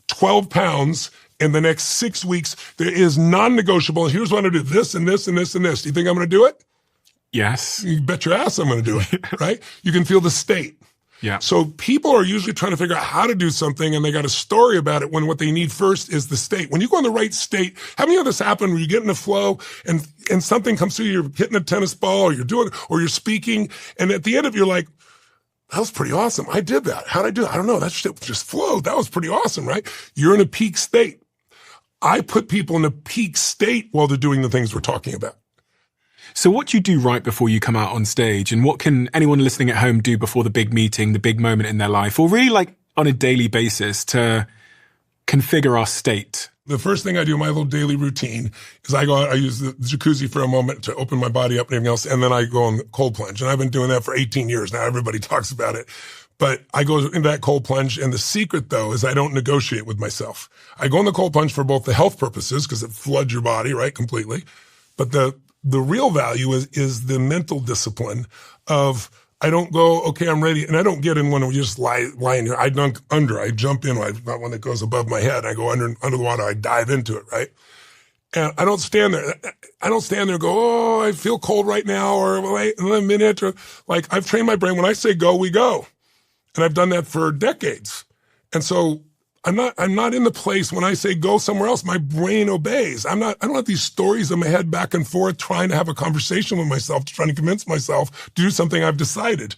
12 pounds in the next 6 weeks. There is non-negotiable. Here's what I'm going to do. This and this and this and this. Do you think I'm going to do it? Yes. You bet your ass I'm going to do it, right? You can feel the state. Yeah. So people are usually trying to figure out how to do something, and they got a story about it when what they need first is the state. When you go in the right state, how many of this happen where you get in a flow and something comes through, you're hitting a tennis ball or you're speaking, and at the end of it, you're like, that was pretty awesome. I did that. How'd I do it? I don't know. That shit just flowed. That was pretty awesome, right? You're in a peak state. I put people in a peak state while they're doing the things we're talking about. So what do you do right before you come out on stage? And what can anyone listening at home do before the big meeting, the big moment in their life, or really like on a daily basis to configure our state? The first thing I do in my little daily routine is I use the jacuzzi for a moment to open my body up and everything else, and then I go on the cold plunge. And I've been doing that for 18 years now. Everybody talks about it. But I go into that cold plunge, and the secret, though, is I don't negotiate with myself. I go in the cold plunge for both the health purposes, because it floods your body, right, completely. But the real value is the mental discipline of, I don't go, okay, I'm ready. And I don't get in when we just lie in here. I dunk under. I jump in, not when it goes above my head. I go under the water. I dive into it, right? And I don't stand there. I don't stand there and go, oh, I feel cold right now, or wait a minute. Or like, I've trained my brain. When I say go, we go. And I've done that for decades. And so I'm not in the place when I say go somewhere else, my brain obeys. I don't have these stories in my head back and forth trying to have a conversation with myself, trying to convince myself to do something I've decided,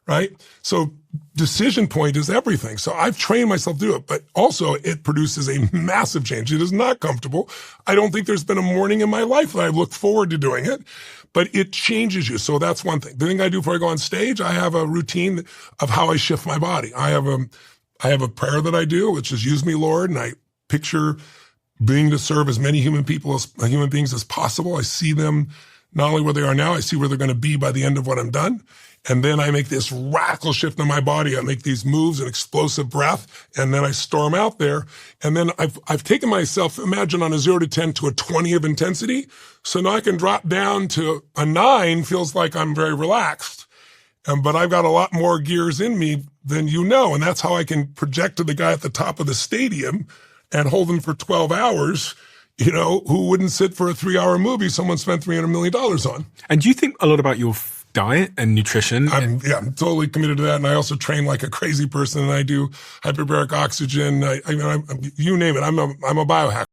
right? So decision point is everything. So I've trained myself to do it, but also it produces a massive change. It is not comfortable. I don't think there's been a morning in my life that I've looked forward to doing it, but it changes you. So that's one thing. The thing I do before I go on stage, I have a routine of how I shift my body. I have a prayer that I do, which is use me, Lord. And I picture being to serve as many human beings as possible. I see them not only where they are now, I see where they're going to be by the end of what I'm done. And then I make this radical shift in my body. I make these moves, an explosive breath, and then I storm out there. And then I've taken myself, imagine on a 0 to 10 to a 20 of intensity. So now I can drop down to a 9, feels like I'm very relaxed. But I've got a lot more gears in me than you know. And that's how I can project to the guy at the top of the stadium and hold him for 12 hours, who wouldn't sit for a 3-hour movie someone spent $300 million on. And do you think a lot about your diet and nutrition? I'm totally committed to that. And I also train like a crazy person, and I do hyperbaric oxygen. You name it. I'm a biohacker.